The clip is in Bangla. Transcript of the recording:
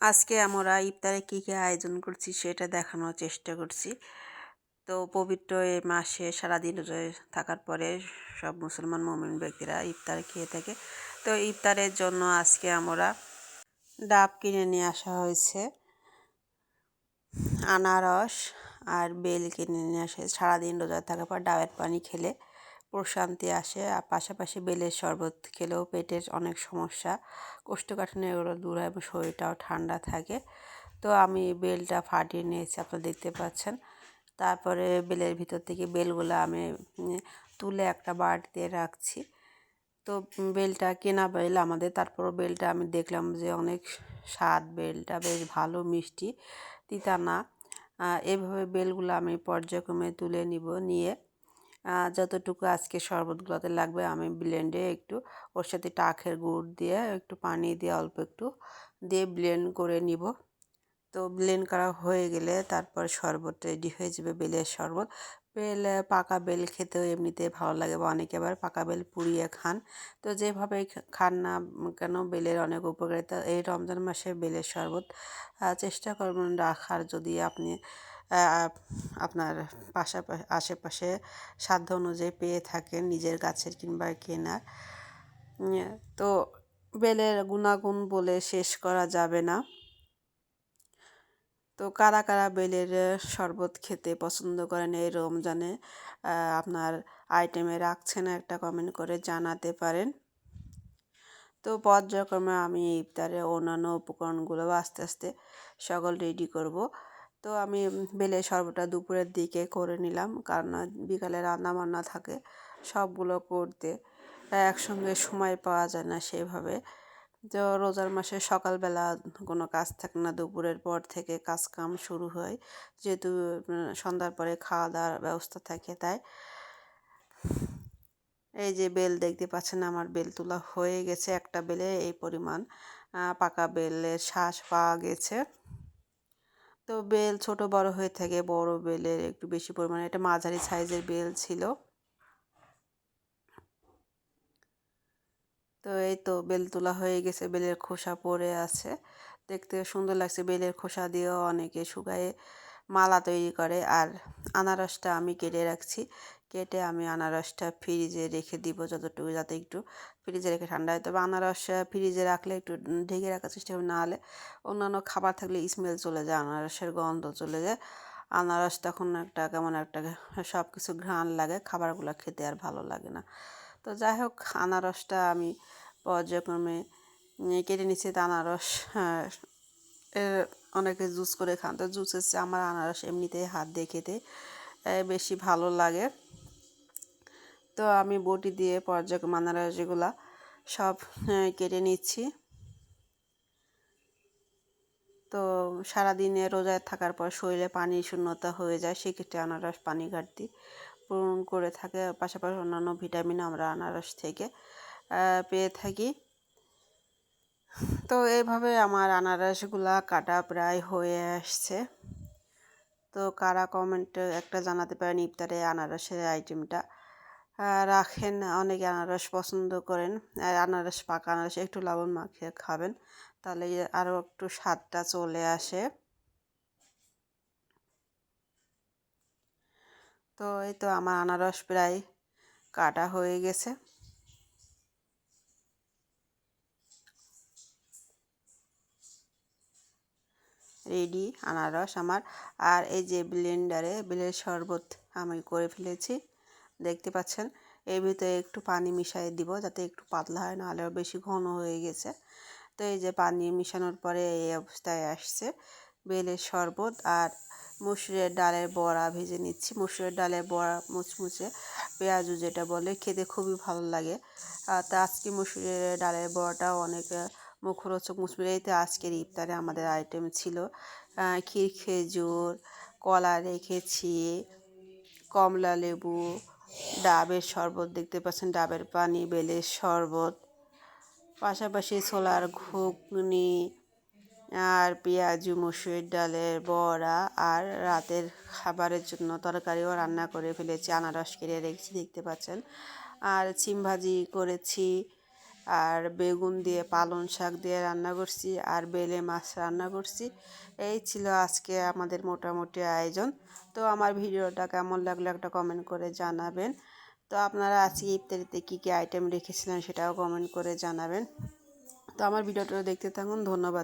আজকে আমরা ইফতারে কী কী আয়োজন করছি সেটা দেখানোর চেষ্টা করছি। তো পবিত্র এই মাসে সারাদিন রোজা থাকার পরে সব মুসলমান মুমিন ব্যক্তিরা ইফতার খেয়ে থাকে। তো ইফতারের জন্য আজকে আমরা ডাব কিনে নিয়ে আসা হয়েছে, আনারস আর বেল কিনে নিয়ে আসে। সারাদিন রোজা থাকার পর ডাবের পানি খেলে প্রশান্তি আসে, আর পাশাপাশি বেলের শরবত খেলেও পেটের অনেক সমস্যা, কোষ্ঠকাঠিন্য এগুলো দূর হয় এবং শরীরটাও ঠান্ডা থাকে। তো আমি বেলটা ফাটিয়ে নিয়েছি, আপনারা দেখতে পাচ্ছেন। তারপরে বেলের ভিতর থেকে বেলগুলো আমি তুলে একটা বাটিতে রাখছি। তো বেলটা কেনা বেল আমাদের, তারপরও বেলটা আমি দেখলাম যে অনেক স্বাদ, বেলটা বেশ ভালো মিষ্টি, তিতা না। এভাবে বেলগুলো আমি পর্যায়ক্রমে তুলে নিয়ে যতটুকু আজকে শরবতগুলোতে লাগবে আমি ব্লেন্ডে একটু ওর সাথে একটু আখের গুড় দিয়ে একটু পানি দিয়ে অল্প একটু দিয়ে ব্লেন্ড করে নিব। তো ব্লেন্ড করা হয়ে গেলে তারপর শরবত রেডি হয়ে যাবে, বেলের শরবত। পাকা বেল খেতেও এমনিতে ভালো লাগে, বা অনেকে আবার পাকা বেল পুড়িয়ে খান। তো যেভাবে খান না কেন, বেলের অনেক উপকারিতা। এই রমজান মাসে বেলের শরবত চেষ্টা করবেন রাখার, যদি আপনি আপনার আশেপাশে সাধ্য অনুযায়ী পেয়ে থাকেন, নিজের গাছের কিংবা কেনার। তো বেলের গুণাগুণ বলে শেষ করা যাবে না। তো কারা কারা বেলের শরবত খেতে পছন্দ করেন এই রমজানে, আপনার আইটেমে রাখছেন একটা কমেন্ট করে জানাতে পারেন। তো পর্যায়ক্রমে আমি ইফতারে অন্যান্য উপকরণগুলো আস্তে আস্তে সকল রেডি করব। তো আমি বেলের শরবতটা দুপুরের দিকে করে নিলাম, কারণ বিকালে রান্না বান্না থাকে, সবগুলো করতে একসঙ্গে সময় পাওয়া যায় না সেভাবে। তো রোজার মাসে সকালবেলা কোনো কাজ থাকে না, দুপুরের পর থেকে কাজ কাম শুরু হয়, যেহেতু সন্ধ্যার পরে খাওয়া দাওয়ার ব্যবস্থা থাকে। তাই এই যে বেল দেখতে পাচ্ছেন, আমার বেল তোলা হয়ে গেছে। একটা বেলে এই পরিমাণ পাকা বেলের শ্বাস পাওয়া গেছে। তো বেল ছোট বড় হয়ে থাকে, বড় বেলের একটু বেশি পরিমাণে, এটা মাঝারি সাইজের বেল ছিল। তো এই তো বেল তোলা হয়ে গেছে, বেলের খোসা পড়ে আছে, দেখতে সুন্দর লাগছে। বেলের খোসা দিয়েও অনেকে শুকায়ে মালা তৈরি করে। আর আনারসটা আমি কেটে রাখছি, কেটে আমি আনারসটা ফ্রিজে রেখে দিব যতটুকু, যাতে একটু ফ্রিজে রেখে ঠান্ডা হয়। তবে আনারস ফ্রিজে রাখলে একটু ঢেকে রাখার চেষ্টা করি, না হলে অন্যান্য খাবার থাকলে স্মেল চলে যায়, আনারসের গন্ধ চলে যায়। আনারস তখন একটা কেমন একটা সব কিছু ঘ্রাণ লাগে, খাবারগুলো খেতে আর ভালো লাগে না। তো যাই হোক, আনারসটা আমি পর্যায়ক্রমে কেটে নিচ্ছি। তো আনারস অনেকে জুস করে খান, তো জুস হচ্ছে, আমার আনারস এমনিতেই হাত দিয়ে খেতে বেশি ভালো লাগে। তো আমি বটি দিয়ে পর্যায়ক্রমে আনারসগুলা সব কেটে নিচ্ছি। তো সারাদিনে রোজায় থাকার পর শরীরে পানি শূন্যতা হয়ে যায়, সেক্ষেত্রে আনারস পানি ঘাটতি পূরণ করে থাকে। পাশাপাশি অন্যান্য ভিটামিন আমরা আনারস থেকে পেয়ে থাকি। তো এইভাবে আমার আনারসগুলা কাটা প্রায় হয়ে আসছে। তো কারা কমেন্টে একটা জানাতে পারেন ইফতারে আনারসের আইটেমটা রাখেন। অনেকে আনারস পছন্দ করেন, আর আনারস পাকা আনারস একটু লবণ মাখিয়ে খাবেন, তাহলে আরও একটু স্বাদটা চলে আসে। তো এই তো আমার আনারস প্রায় কাটা হয়ে গেছে। রেডি আনারস আমার। আর এই যে ব্লেন্ডারে বেলের শরবত আমি করে ফেলেছি, দেখতে পাচ্ছেন। এর ভিতরে একটু পানি মিশিয়ে দিব যাতে একটু পাতলা হয়, নাহলে বেশি ঘন হয়ে গেছে। তো এই যে পানি মিশানোর পরে এই অবস্থায় আসছে বেলের শরবত। আর মসুরের ডালের বড়া ভেজে নিচ্ছি। মসুরের ডালের বড়া মুচমুচে পেঁয়াজু যেটা বলে, খেতে খুবই ভালো লাগে। তা আজকে মসুরের ডালের বড়াটাও অনেক মুখরোচক মুচমুচে। এইতে আজকের ইফতারে আমাদের আইটেম ছিল ক্ষীর, খেজুর, কলা রেখেছি, কমলা লেবু, ডাবের শরবত দেখতে পাচ্ছেন, ডাবের পানি, বেলের শরবত, পাশাপাশি ছোলার ঘুগনি, আর পেঁয়াজু, মসুরের ডালের বড়া। আর রাতের খাবারের জন্য তরকারিও রান্না করে ফেলেছি, আনারস কেটে রেখেছি দেখতে পাচ্ছেন। আর সিম ভাজি করেছি, আর বেগুন দিয়ে পালং শাক দিয়ে রান্না করছি আর বেলে মাছ রান্না করছি। এই ছিল আজকে আমাদের মোটামুটি আয়োজন। তো আমার ভিডিওটা কেমন লাগলো একটা কমেন্ট করে জানাবেন। তো আপনারা আজকে ইফতারিতে কী কী আইটেম রেখেছিলেন সেটাও কমেন্ট করে জানাবেন। তো আমার ভিডিওটা দেখতে থাকুন। ধন্যবাদ।